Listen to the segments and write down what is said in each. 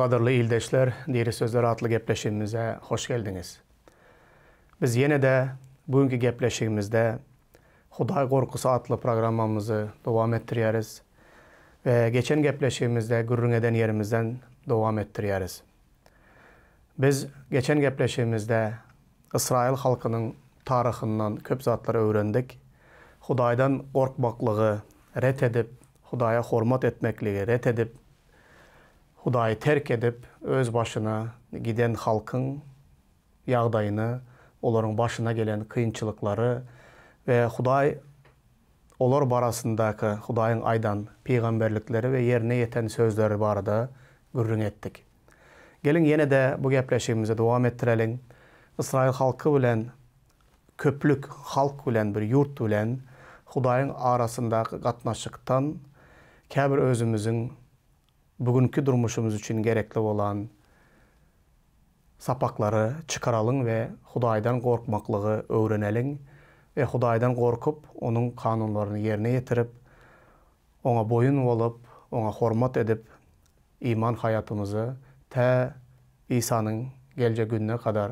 Qadırlı ildeşler, Diri Sözler adlı gepleşimimize hoş geldiniz. Biz yine de bugünkü gepleşimimizde Huday Korkusu adlı programımızı devam ettiriyariz ve geçen gepleşimimizde gürrün eden yerimizden devam ettiriyariz. Biz geçen gepleşimimizde İsrail halkının tarixinden köp zatları öğrendik. Hudaydan korkmaklığı ret edip, Hudaya hormat etmekliği ret edip, Hudayı terk edip, öz başına giden halkın yağdayını, onların başına gelen kıyınçılıkları ve Huday olar barasındaki Hudayın aydan peygamberlikleri ve yerine yeten sözleri barada gürrün ettik. Gelin yine de bu gepleşimimize devam ettirelim. İsrail halkı bilen, köplük halk bilen, bir yurt bilen Hudayın arasındaki katnaşıktan käbir özümüzün bugünkü durmuşumuz için gerekli olan sapakları çıkaralım ve Hudaydan korkmaklığı öğrenelim ve Hudaydan korkup onun kanunlarını yerine getirip ona boyun olup, ona hormat edip iman hayatımızı ta İsa'nın geleceği gününe kadar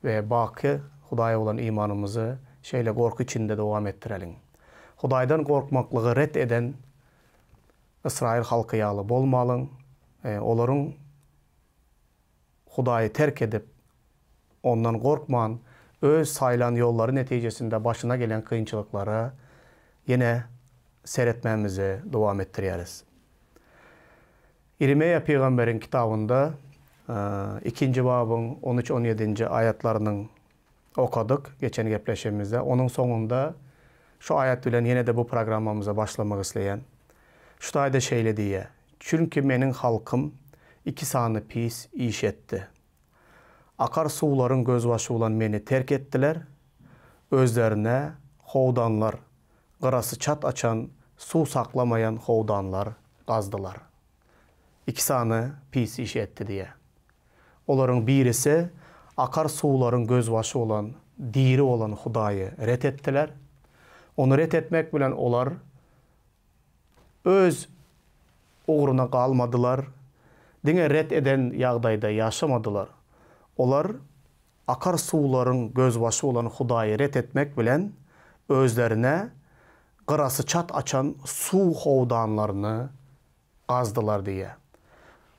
ve baki Hudaya olan imanımızı şeyle korku içinde devam ettirelim. Hudaydan korkmaklığı ret eden İsrail halkı yağlı bolmalın, onların Hudayı terk edip ondan korkman, öz sayılan yolları neticesinde başına gelen kıyınçılıkları yine seyretmemizi devam ettiriyariz. İrmiya Peygamber'in kitabında 2. babın 13-17. ayetlerinin okuduk geçen gepleşimizde. Onun sonunda şu ayet bilen yine de bu programımıza başlamak isteyen şu da şeyle diye. Çünkü menin halkım iki sanı pis iş etti. Akar suların gözbaşı olan meni terk ettiler. Özlerine hovdanlar, qırası çat açan, su saklamayan hovdanlar qazdılar. İki sanı pis iş etti diye. Onların birisi akar suların gözbaşı olan, diri olan Hudayı ret ettiler. Onu ret etmek bilen olar öz uğruna kalmadılar. Dine ret eden yağdayda yaşamadılar. Olar akar suların gözbaşı olan Hudayı ret etmek bilen özlerine qırası çat açan su hovdanlarını qazdılar diye.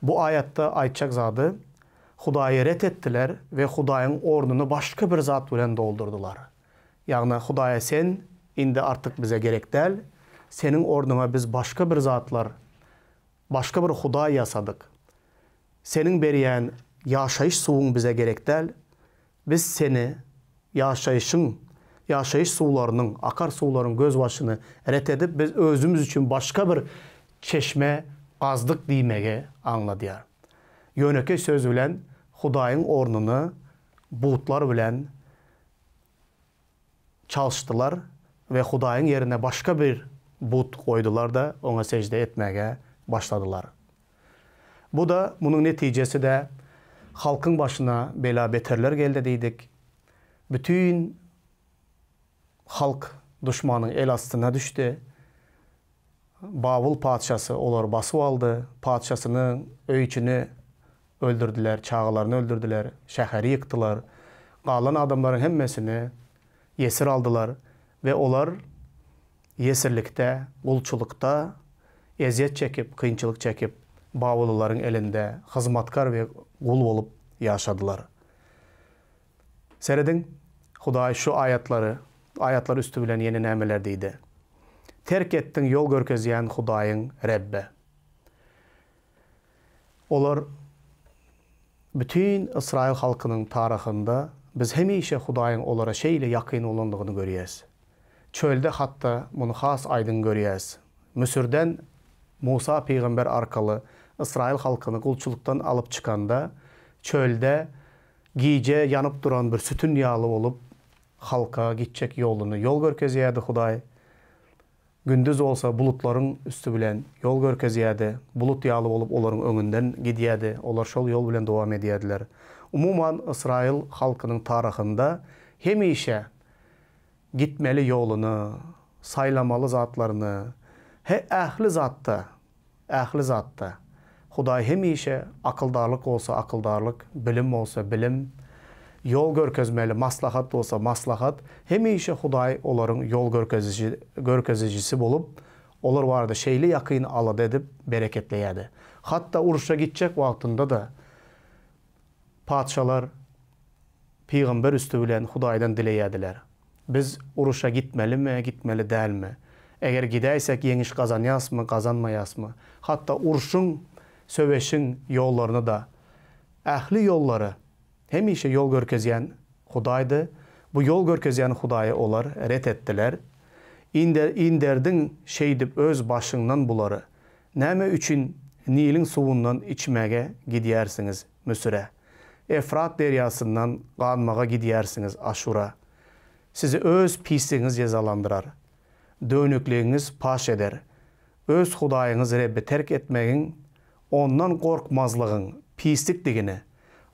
Bu ayette aytacak zadı Hudayı ret ettiler ve Hudayın ornunu başka bir zat bilen doldurdular. Yani Hudaya sen indi artık bize gerek değil. Senin ornuna biz başka bir zatlar, başka bir Huday yasadık. Senin beriyen yaşayış suğun bize gerek değil. Biz seni yaşayış sularının, akar suların gözbaşını ret edip biz özümüz için başka bir çeşme qazdık diymege anladıyar. Yönöke söz bilen Hudayın ornunu buğutlar bilen çalıştılar ve Hudayın yerine başka bir buğut koydular da ona secde etmeye başladılar. Bu da bunun neticesi de halkın başına bela beterler geldi deydik. Bütün halk düşmanın el astına düştü. Babıl padişası olar basıp aldı. Padişasının öykünü öldürdüler, çağalarını öldürdüler, şehri yıktılar. Qalan adamların hemmesini yesir aldılar ve olar yesirlikte, qulçulukta eziyet çekip, kıyınçılık çekip Babılıların elinde hizmetkar ve kul olup yaşadılar. Seyredin, Huday şu ayetler üstü bilen yeni nemelerdeydi. Terk ettin yol görkeziyen Hudayın Rebbe. Olar bütün İsrail halkının tarixinde biz hemişe Hudayın olara şeyle yakın olandığını görüyoruz. Çölde hatta bunu has aydın görüyoruz. Mısır'dan Musa peygamber arkalı İsrail halkını kulçuluktan alıp çıkanda çölde giyce yanıp duran bir sütün yağlı olup halka gidecek yolunu yol görkeziyedi Huday. Gündüz olsa bulutların üstü bilen yol görkeziyedi. Bulut yağlı olup onların önünden gidiyedi. Olar şol yol bilen devam ediyediler. Umuman İsrail halkının tarixinde hemişe gitmeli yolunu, saylamalı zatlarını, ahli zatta Hudaý hemişe akıldarlık olsa akıldarlık, bilim olsa bilim, yol görkezmeli maslahat olsa maslahat, hemişe Hudaý olaryň yol görkezicisi bolup, olar vardı şeyli yakyn alad edip bereketleýärdi. Hatta uruşa gitjek wagtynda da padşalar Peygamber üstü bilen Hudaýdan dileýärdiler. Biz uruşa gitmelimi, gitmeli dälmi? Eger gidäýsek ýeňiş gazanýasmy, gazanmaýasmy? Hatta uruşun, söweşiň ýollaryny da, ähli ýollary hemişe yol görkezýän Hudaýdy. Bu yol görkezýän Hudaýy olar ret etdiler. İnderdiň şeýdip öz başyňdan bulary. Näme üçin Nilin suwundan içmege gidýärsiňiz Müsire? Efrat deryasından ganmaga gidýärsiňiz Aşura. Sizi öz pisliğiniz cezalandırar. Dönükliğiniz paş eder. Öz Hudaýyňyz Rebbi terk etmegiň, ondan korkmazlygyň, pislikdigini,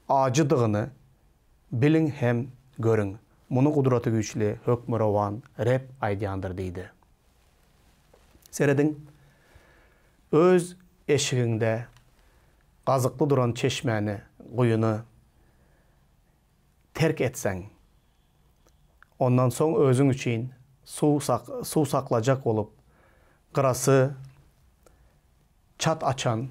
acıdygyny bilin hem görün. Muny gudraty güçli, hökmü rowan Reb aýdýandyr diýdi. Serediň öz eşiginde gazykly duran çeşmeni, guyuny terk etseň, ondan soň özüň üçin suw saklajak bolup, gyrasy çat açan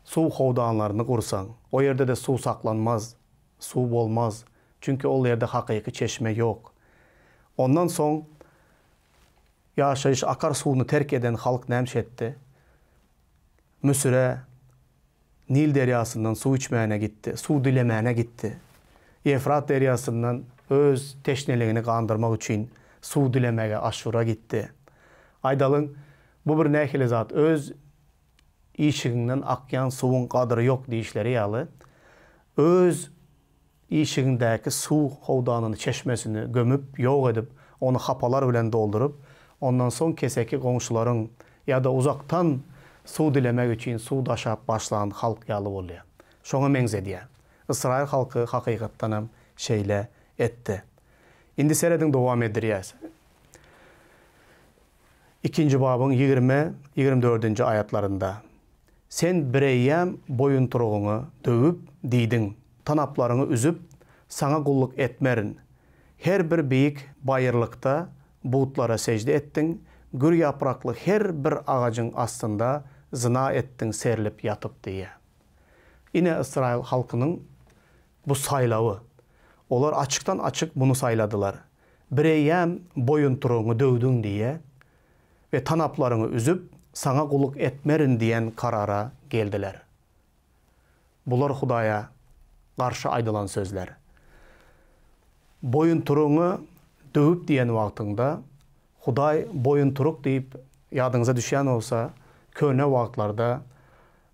suw howdanlaryny gursaň, o ýerde de suw saklanmaz, suw bolmaz. Çünkü ol ýerde hakyky çeşme ýok. Ondan soň ýaşaýyş akar suwuny terk eden halk nämşetdi? Müsire Nil deryasından suw içmäne gitdi, suw dilemäne gitdi. Efrat deryasından öz teşneligini gandyrmak üçin suw dilemege Aşura gitdi. Aýdalyň, bu bir nähili zat, öz işiginden akyan suwun gadyry ýok diýişleri ýaly, öz işigindäki suw howdanyny, çeşmesini gömüp, ýok edip, onu hapalar bilen doldurup, ondan soň keseki goňşularyň ýa-da uzaktan suw dilemek üçin suw daşap başlayan halk ýaly bolýar. Şoňa meňzediýär. Israil halky hakykatdan hem şeýle etdi. Indi serediň dowam eddirýär. 2-nji babyň 20-24-nji ayatlarynda sen bireýem boyunturugyňy döwüp diýdiň, tanaplaryňy üzüp saňa gulluk etmerin. Her bir beýik baýyrlykda buutlara secde etdiň, gür ýaprakly her bir ağacyň astynda zina etdiň, serilip yatyp diýe. Ine Israil halkynyň bu saylawy, olar açykdan açyk bunu sayladylar. Bireýem boyunturugyňy döwdüň diýe ve tanaplaryňy üzüp saňa gulluk etmerin diýen karara geldiler. Bular Hudaýa garşy aýdylan sözler. Boyunturugyňy döwüp diýen wagtynda Hudaý boyunturuk diýip ýadyňyza düşýän bolsa, köne wagtlarda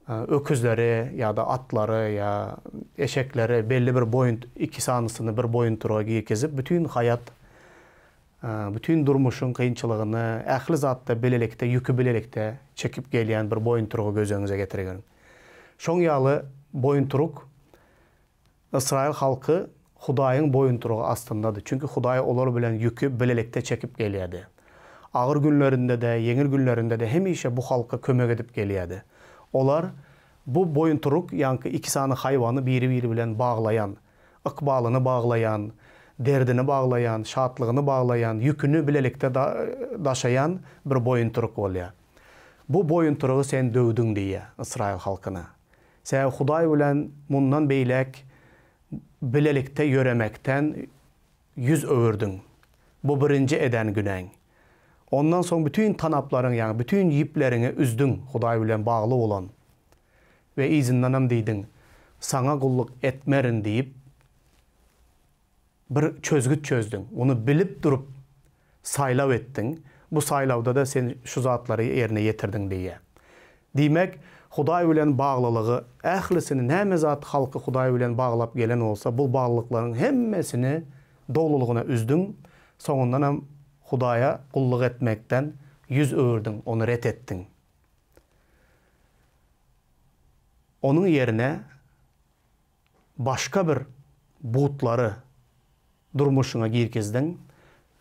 öküzleri ya da atları ya eşekleri belli bir boyun, iki sanısını bir boyunturuğa giykizip bütün hayat, bütün durmuşun kıyınçılığını, ähli zatda bilelikte, yükü bilelikte çekip gelýän bir boyunturuğu gözüňize getirgen. Şoň ýaly boyunturuk Israil halkı Hudaýyň boyunturuğu astındadır. Çünkü Hudaý olar bilen yükü bilelikte çekip gelýärdi. Ağır günlerinde de, yeňil günlerinde de hemişe bu halka kömek edip gelýärdi. Olar bu boyunturuk yankı iki sany hayvanı biri bilen bağlayan, ıkbalyny bağlayan, derdini bağlayan, şatlygyny bağlayan, yükünü bilelikte daşayan bir boyunturuk bolýar. Bu boyunturugy sen döwdüň diýe Israil halkyna. Sen Hudaý bilen mundan beýlek bilelikte yöremekten yüz öwürdüň. Bu birinci eden güneň. Ondan soň bütün tanaplaryň, ýani bütün ýiplerini üzdüň Hudaý bilen bagly bolan. Ve izinnanam diýdiň, saňa gulluk etmerin diýip bir çözgüt çözdüň. Onu bilip durup saylaw etdiň. Bu saylawda da sen şu zatlary ýerine ýetirdiň diýe. Diýmek, Hudaý bilen baglylygy, ählisini näme zat halky Hudaý bilen baglap gelen bolsa, bu baglyklaryň hemmesini dowlulugyna üzdüň. Soňundan hem Hudaýa gulluk etmekden yüz öwürdüň, onu ret etdiň. Onun yerine başka bir buutları durmuşuna girkezdiň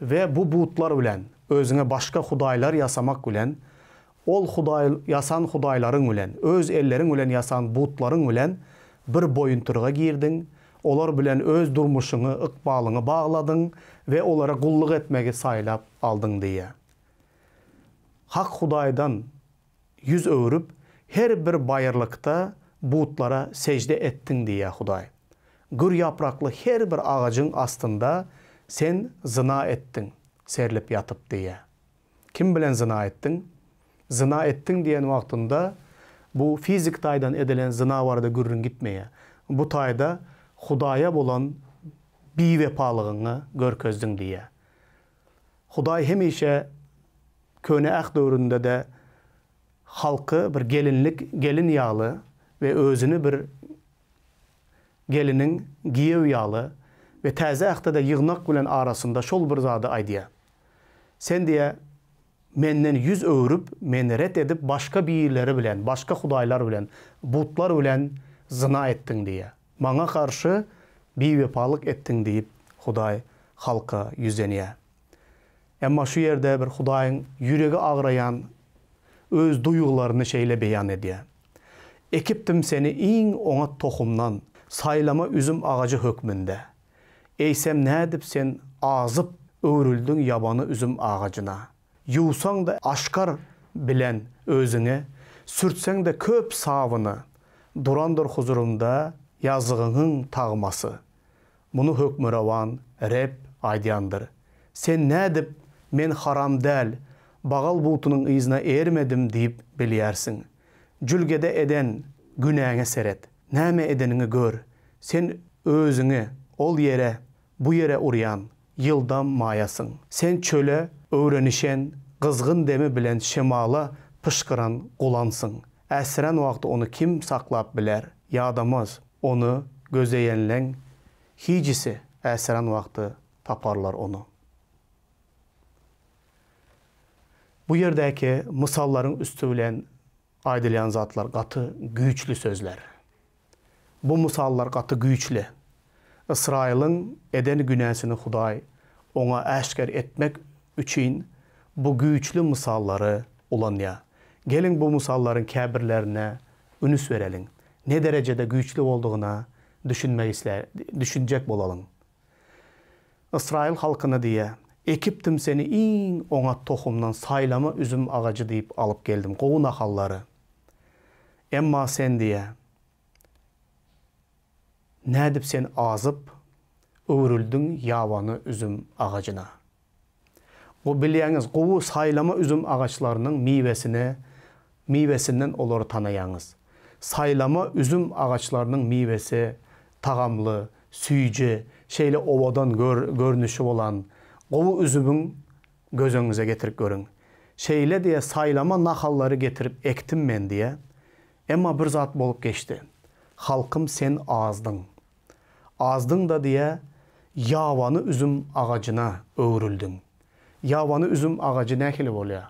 ve bu buutlar bilen özüne başka Hudaýlar yasamak bilen ol yasan hudayların bilen, öz ellerin bilen yasan butların bilen bir boyunturga girdin, olar bilen öz durmuşunu, ıkbalını bağladın ve olara kulluk etmegi saylap aldın diye. Hak Hudaydan yüz öğürüp her bir bayırlıkta butlara secde ettin diye Huday. Gür yapraklı her bir ağacın astında sen zina ettin, serlip yatıp diye. Kim bilen zina ettin? Zina ettin diyen vaktinde bu fizik taydan edilen zina vardı gürrün gitmeye. Bu tayda Hudaya bolan bir vepalığını görközdün diye. Huday hemişe köne ak dövründe de halkı bir gelin yağlı ve özünü bir gelinin giyev yağlı ve təzə akta da yığnak bilen arasında şol bir zadı aydiya. Sen diye menden yüz öğürüp, meni ret edip başka biyirleri bilen, başka hudaylar bilen, butlar bilen zina ettin diye. Bana karşı bir vepalık ettin deyip Huday halka yüzeniye. Ama şu yerde bir Hudayın yüreği ağrayan öz duygularını şeyle beyan ediyor. Ekiptim seni in ona tohumdan, saylama üzüm ağacı hükmünde. Eysem ne edip sen azıp öğrüldün yabanı üzüm ağacına. Yusan da aşkar bilen özüne, sürtsen de köp savını, durandır huzurumda yazığının tağması. Bunu hükmü ravan, Reb aydiyandır. Sen ne edip men haram del, bağal butunun izine ermedim deyip biliyersin. Cülgede eden günahına seret, näme edenini gör. Sen özünü ol yere, bu yere uğrayan yıldan mayasın. Sen çöle öğrenişen, kızgın demi bilen şemala pışkıran kulansın. Əsren vakti onu kim saklap biler? Yadamaz onu gözeyenlen hicisi əsren vakti taparlar onu. Bu yerdeki misalların üstü bilen aydılayan zatlar katı güçlü sözler. Bu misallar katı güçlü. İsrail'in eden günahsını Huday ona aşkar etmek için bu güçlü misalları ulanıya. Gelin bu misalların kabirlerine ünüs verelim. Ne derecede güçlü olduğuna düşünecek olalım. İsrail halkına diye ekiptim seni in ona tohumdan saylama üzüm ağacı deyip alıp geldim. Kovun ahalları. Emma sen diye ne edip sen azıp öğrüldün yavanı üzüm ağacına. O biliyeniz kovu saylama üzüm ağaçlarının meyvesinden olur tanıyaniz. Saylama üzüm ağaçlarının meyvesi tağamlı, süyücü, şeyle ovadan görünüşü olan kovu üzümün gözünüze getirip görün. Şeyle diye saylama nahalları getirip ektim ben diye. Ama bir zat bolup geçti. Halkım sen azdın. Azdın da diye yavanı üzüm ağacına öğrüldün. Yavanı üzüm ağacı ne kili oluyor?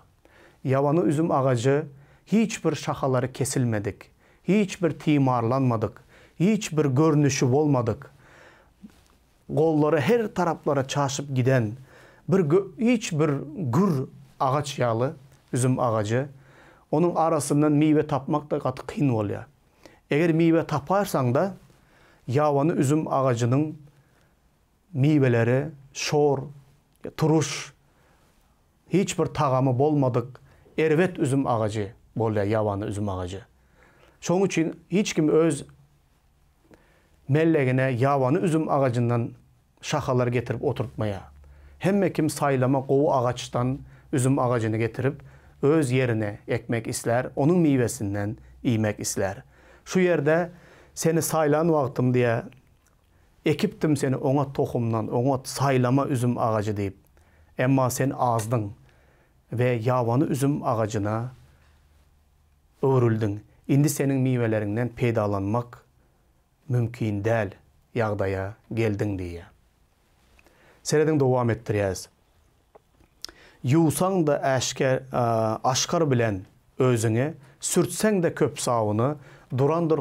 Yavanı üzüm ağacı hiçbir şahaları kesilmedik. Hiçbir timarlanmadık. Hiçbir görünüşü olmadık. Kolları her taraflara çaşıp giden hiçbir gür ağaç yağlı üzüm ağacı. Onun arasından meyve tapmak da katı kıyın oluyor. Eğer meyve taparsan da yavanı üzüm ağacının meyveleri şor, turuş, hiçbir tağamı olmadık ervet üzüm ağacı oluyor yavanı üzüm ağacı. Şunun için hiç kim öz mellegine yavanı üzüm ağacından şahalar getirip oturtmaya. Hemme kim saylama kovu ağaçtan üzüm ağacını getirip öz yerine ekmek isler, onun meyvesinden yemek isler. Şu yerde seni saylan vaktim diye ekiptim seni ona tohumdan, ona saylama üzüm ağacı deyip. Ama sen azdın ve yavanı üzüm ağacına öğrüldün. İndi senin meyvelerinden peydalanmak mümkün değil yağdaya geldin diye. Seredin devam ettiriyaz. Yusan da aşkar bilen özüne, sürtsen de köp savını, durandır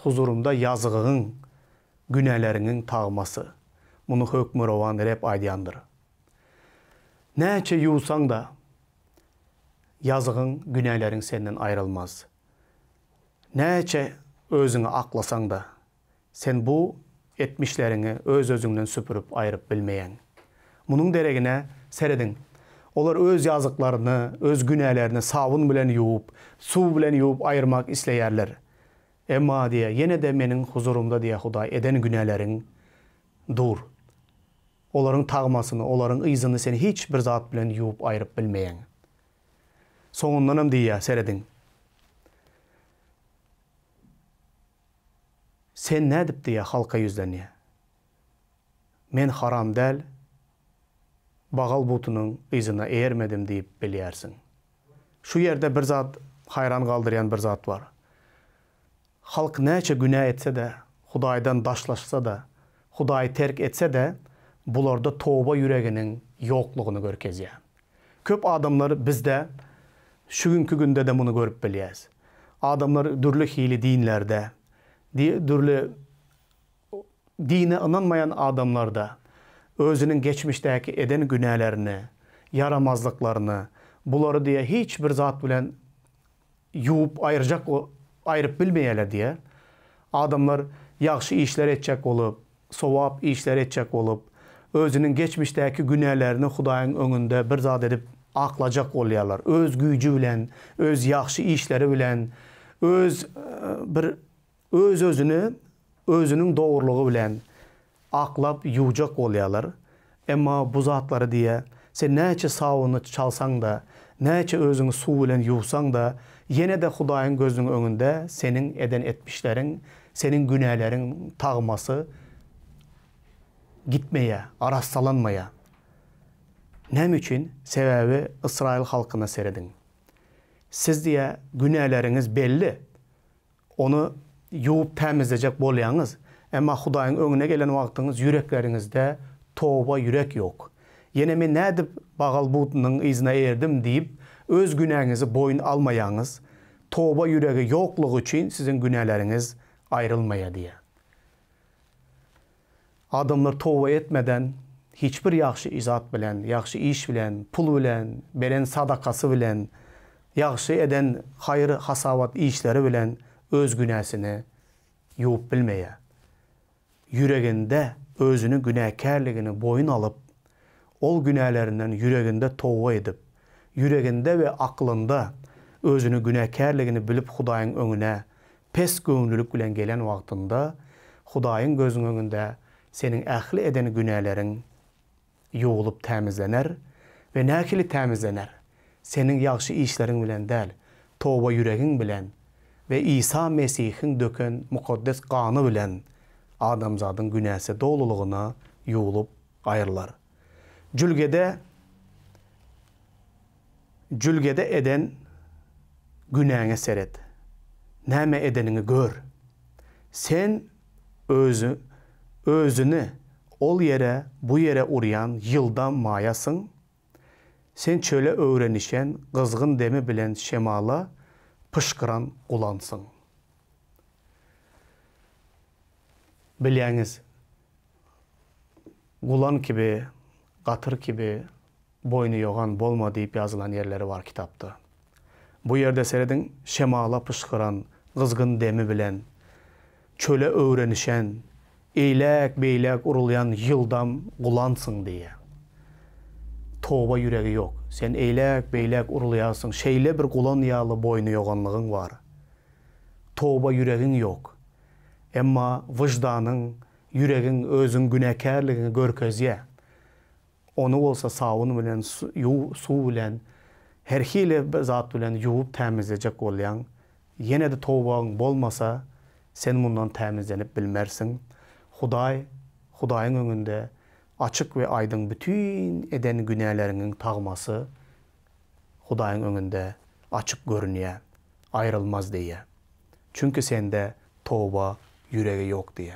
huzurumda yazığın, günahlarının tağması. Bunu hükmü rovan Reb aydiyandır. Neçe yusan da, yazığın, günahların senden ayrılmaz. Neçe özüňe aklasaň da, sen bu etmişlerini öz özüňden süpürüp aýryp bilmeýän. Munuň deregine seredin. Olar öz yazıklaryny, öz günahlerini sabun bilen yuwup, suw bilen yuwup aýyrmak isleýärler. Emma diýe, ýene de meniň huzurumda diýe Hudaý eden günahlerin dur. Olaryň tagmasyny, olaryň yzyny sen hiç bir zat bilen yuwup aýryp bilmeýän. Soňundanam diýe seredin. Sen nädip diýe halka ýüzlenýär? Men haram däl, bagal butunyň yzyna eýermedim diýip bilýärsiň. Şu ýerde bir zat hayran galdyrýan bir zat bar. Halk näçe günah etse de, Hudaýdan daşlaşsa da, Hudaýy terk etse de, bularda toba yüreginin yokluğunu görkezýär. Köp adamlar bizde şu günkü günde de bunu görüp bilýäs. Adamlar dürlü hili dinlerde, dürlü dine inanmayan adamlarda özünün geçmişdeki eden günahlarını, yaramazlıklarını, buları diye hiç bir zat bilen yuwup aýryp bilmeýärler diye adamlar ýaxşy işler etjek bolup, sowap işler etjek bolup, özünün geçmişdeki günahlarını Hudaýyň öňünde bir zat edip aklajak bolýarlar. Öz güýji bilen, öz ýaxşy işleri bilen, özünün dogrulygy bilen aklap ýuwjak bolýarlar. Emma bu zatları diye sen näçe sawyny çalsaň da, näçe özüňi suw bilen ýuwsaň da, ýene de Hudaýyň gözüniň öňünde senin eden etmişleriň, senin günahlaryň tagmasy gitmeye, arassalanmaya. Nem üçün? Sebebi İsrail halkına seredin. Siz diye günahlarınız belli. Onu yuwup temizleyecek bolýaňyz. Emma Hudaýyň öňüne gelen wagtyňyz yüreklerinizde toba yürek yok. Yine men nädip bagal butunyň yzyna erdim diýip öz günahınızı boyun almayanız, toba yüregi yokluğu için sizin günahlarınız ayrılmaya diye. Adamlar toba etmeden hiçbir ýaxşy izat bilen, ýaxşy iş bilen, pul bilen, beren sadakası bilen, ýaxşy eden hayır hasabat işleri bilen öz günäsini yuwup bilmeýär. Yüreginde özünün günahkärligini boyun alıp, ol günahlarından yüreginde toba edip, yüreginde ve aklında özünün günahkärligini bilip Hudaýyň öňüne pes göňlülük bilen gelen wagtynda Hudaýyň gözüniň öňünde senin ähli eden günahlaryň yuwulup temizlener ve näkili temizlener. Senin ýaxşy işleriň bilen däl, toba yüregiň bilen ve İsa Mesihiň döken mukaddes gany bilen adamzadyň günäsi dolulugyna yuwulup aýrylar. Jülgede eden günäňe seret. Näme edenini gör. Sen özünü ol yere, bu yere uryan yıldan mayasın. Sen çöle öğrenişen kızgın demi bilen şemala pışkıran kulansın. Bilýäňiz, kulan gibi, gatır gibi boynu yoğan bolma deyip yazılan yerleri var kitapta. Bu yerde seredin şemala pışkıran, kızgın demi bilen, çöle öğrenişen, eýlek-beýlek urulyan yıldam kulansın diye. Toba yüregi yok. Sen eýlek-beýlek urulyansın. Şeýle bir kulan ýaly boynu yoğanlygyň var. Toba yüregiň yok. Emma wyjdanyň, yüregiň özüň günäkärligini görkezýär. Onu bolsa sawyny bilen, suw bilen, her hili bir zat bilen yuwup temizlejek bolýan. Ýene de tobaň bolmasa, sen bundan temizlenip bilmersin. Hudaýyň öňünde açık ve aydın bütün eden günahlarının tagması Hudaýyň öňünde açık görünýär, ayrılmaz diye. Çünkü sende toba yüregi yok diye.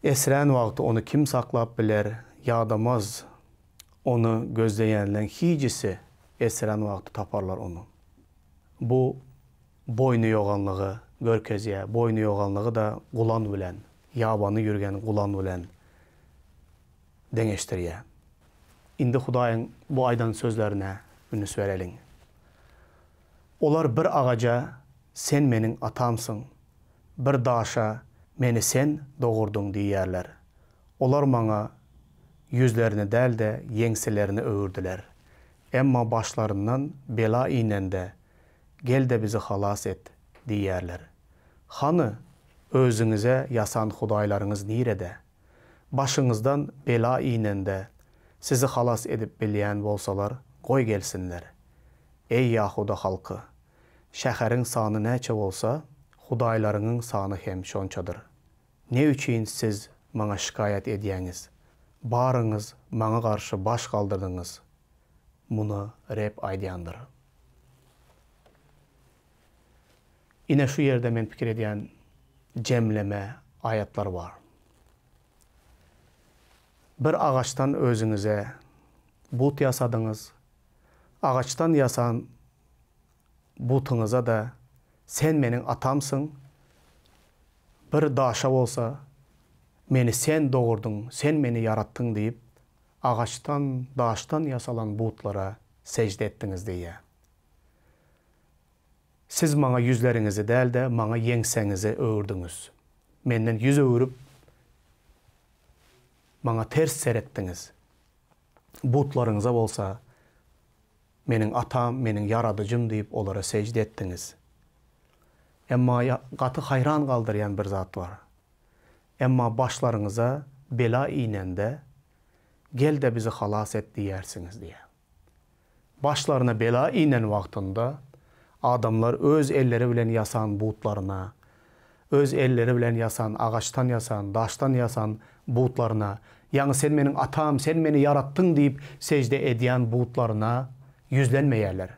Esren wagty onu kim saklap biler, ýadamaz. Onu gözleýänleň hicisi esren wagty taparlar onu. Bu boynu yoğanlığı görkezýär. Boynu yoğanlığı da gulan bilen, ýabany yürgen gulan bilen deňeşdirýär. Indi Hudaýyň bu aýdan sözlerine ünüs bereliň. Olar bir ağaca sen menin atamsın, bir daşa meni sen doğurdun diyerler. Olar maňa yüzlerini del de yeňselerini öwürdüler. Emma başlarından bela inende gel de bizi halas et diyerler. Hanı özüňize yasan hudaýlaryňyz nirede? Başyňyzdan bela inende sizi halas edip bilýän bolsalar goý gelsinler. Ey Yahuda halky, şäheriň sany näçe bolsa, hudaýlarynyň sany hem şonçadyr. Ne üçin siz maňa şikayet edýäňiz? Barıňyz maňa garşy baş kaldyrdyňyz. Muny Reb aýdýandyr. Ine şu yerde men pikir edýän jemleme ayatlar var. Bir ağaçtan özüňize but yasadyňyz. Ağaçtan yasan butuňyza da sen meniň atamsyň. Bir daşa bolsa meni sen doğurdun, sen meni yarattyň diýip ağaçtan, daştan yasalan butlara secde ettiňiz diýe. Siz maňa yüzleriňizi del de maňa yeňseňizi öwürdüňiz. Menden yüz öwürüp maňa ters seretdiňiz. Butlaryňyza bolsa meniň atam, meniň yaradyjym diýip olara secde etdiňiz. Emma gaty hayran galdyrýan bir zat var. Emma başlaryňyza bela inende gel de bizi halas et diýersiňiz diye. Başlaryna bela inen wagtynda adamlar öz elleri bilen yasan butlaryna, öz elleri bilen yasan, ağaçtan yasan, daştan yasan butlaryna, ýani sen meniň atam, sen meni yarattyň diýip secde edýän butlaryna yüzlenmeýärler.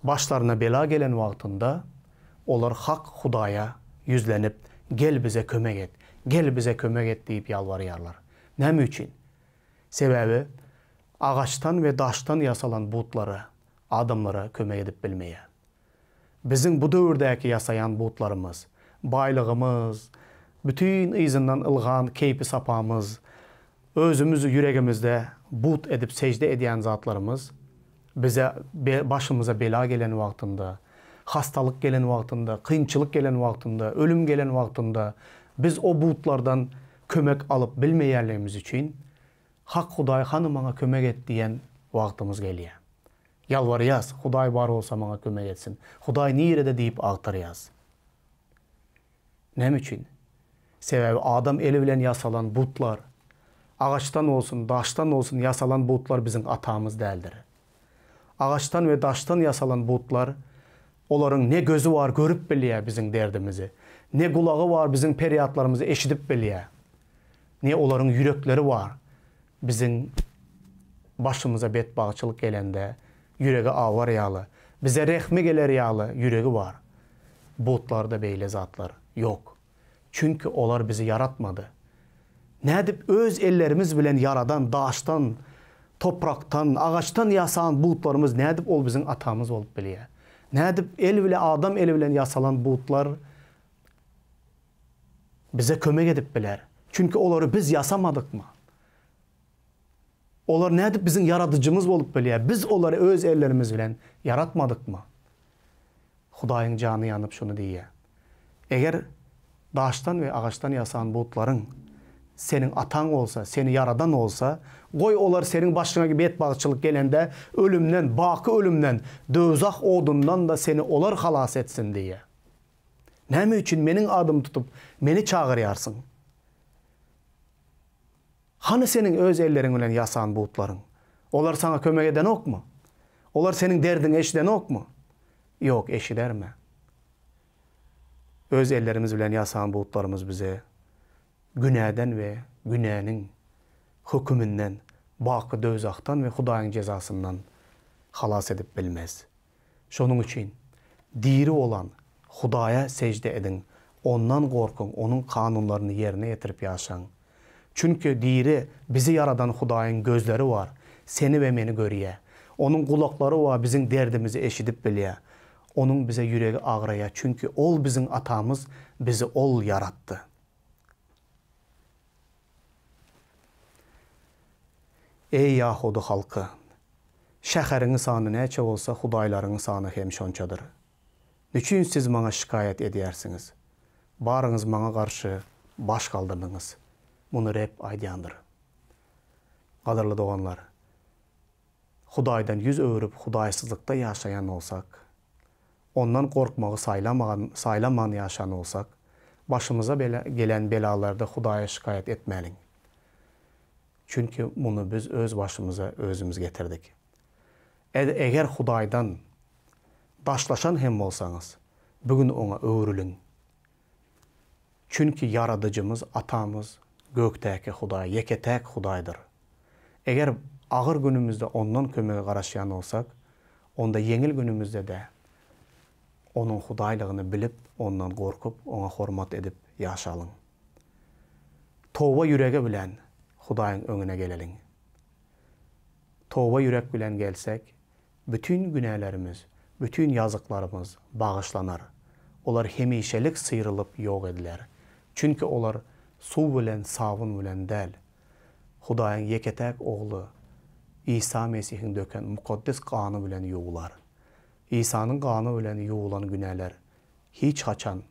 Başlaryna bela gelen wagtynda olar hak Hudaýa yüzlenip gel bize kömek et, gel bize kömek et diýip ýalvarýarlar. Näme üçin? Sebebi ağaçtan ve daştan yasalan butları adamlara kömek edip bilmeýär. Bizim bu döwürdäki yasayan butlarımız, baylygymız, bütün izinden ılgan keypi sapamız, özümüzü yüregimizde but edip secde edýän zatlarımız bize başımıza bela gelen wagtynda, hastalık gelen wagtynda, kynçylyk gelen wagtynda, ölüm gelen wagtynda biz o butlardan kömek alıp bilmeýärligimiz üçin hak Hudaý hany maňa kömek et diýen wagtymyz gelýär. Yalvarýas, Hudaý bar bolsa maňa kömek etsin. Hudaý nirede diýip agtarýas. Näme üçin? Sebebi adam eli bilen yasalan butlar, ağaçtan olsun, daştan olsun yasalan butlar bizim atamız däldir. Ağaçtan ve daştan yasalan butlar, olaryň ne gözü var görüp bilýär bizim derdimizi, ne kulağı var bizim periatlarımızı eşidip bilýär, ne olaryň yürekleri var bizim başımıza betbağçılık gelende yüregi avar ýaly, bize rehmi geler ýaly yüregi var. Butlarda beýle zatlar yok. Çünkü olar bizi yaratmadı. Nädip öz ellerimiz bilen yaradan, daştan, topraktan, ağaçtan yasan butlarımız nädip ol bizim atamız olup bilýär. Nädip el bilen adam eli bilen yasalan butlar bize kömek edip biler. Çünkü olary biz yasamadık mı? Olar nädip bizim yaradıcımız bolup bilýär. Biz olary öz ellerimiz bilen yaratmadık mı? Hudaýyň jany ýanyp şunu diýär. Eger daştan ve ağaçtan yasan butlaryň senin atan olsa, seni yaradan olsa, goy olar senin başına betbağçılık gelende ölümden, baki ölümden, dözak odundan da seni olar halas etsin diye. Näme üçin meniň adım tutup meni çağıryarsın? Hani senin öz ellerin bilen yasan butlaryň? Olar sana kömek eden ok mu? Olar senin derdini eşiden ok mu? Yok, eşiderme. Öz ellerimiz bilen yasan butlarımız bize günäden ve günäniň hükümünden, baki dözaktan ve Hudaýyň jezasından halas edip bilmez. Şonun üçin diri olan Hudaýa secde edin, ondan gorkun, onun kanunlaryny yerine getirip ýaşaň. Çünkü diri bizi yaradan Hudaýyň gözleri var, seni ve meni görýär. Onun kulakları var, bizim derdimizi eşidip bilýär. Onun bize yüreği ağraya, çünkü ol bizim atamız, bizi ol yarattı. Ey Yahuda halkı, Şəhəriňiz sany näçe bolsa, Hudaýlaryňyz sany hem şonçadyr. Niçin siz maňa şikayet edýärsiňiz? Baryňyz maňa garşy baş kaldırdyňyz. Muny Rep aýdýandyr. Gaderly doganlar, Hudaýdan yüz öwürüp hudaýsızlykda ýaşaýan bolsak, ondan korkmagy saýlamagan ýaşan bolsak, başımıza gelen belalarda Hudaýa şikayet etmeliň. Çünki muny biz öz başımıza özümüz getirdik. Eger Hudaýdan daşlaşan hem bolsaňyz, bugün ona öwrüliň. Çünki yaradıcımız, atamız, gökdäki Hudaý, yeketäk Hudaýdyr. Eger ağır günümüzde ondan kömege garaşýan bolsak, onda yeňil günümüzde de onun Hudaýlygyny bilip, ondan gorkup, ona hormat edip ýaşalyň. Towa ýüregi bilen Hudaýyň öňüne geleliň. Towa ýürek bilen gelsek, bütün günahlarımız, bütün yazıklarımız bağışlanar. Olar hemişelik sıyrılıp yok ediler. Çünkü olar su bilen, sabun bilen däl. Hudaýyň yeketäk ogly İsa Mesihiň döken mukaddes gany bilen ýuwular. İsa'nın gany bilen ýuwulan günahlar hiç haçan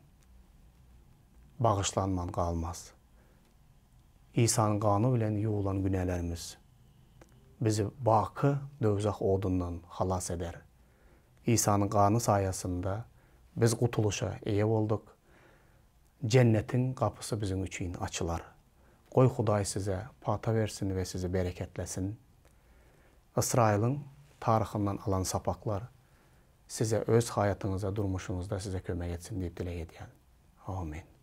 bağışlanman galmaz. İsa'nın gany bilen ýuwulan günahlarymız bizi baky dözak odundan halas eder. İsa'nın gany saýasynda biz gutuluşa eýe bolduk. Cennetin kapısı bizim üçin açılar. Goý Hudaý size pata versin ve sizi bereketlesin. İsrail'in tarixinden alan sapaklar size öz hayatyňyzda, durmuşuňyzda size kömek etsin diýip dilek edýän. Amin.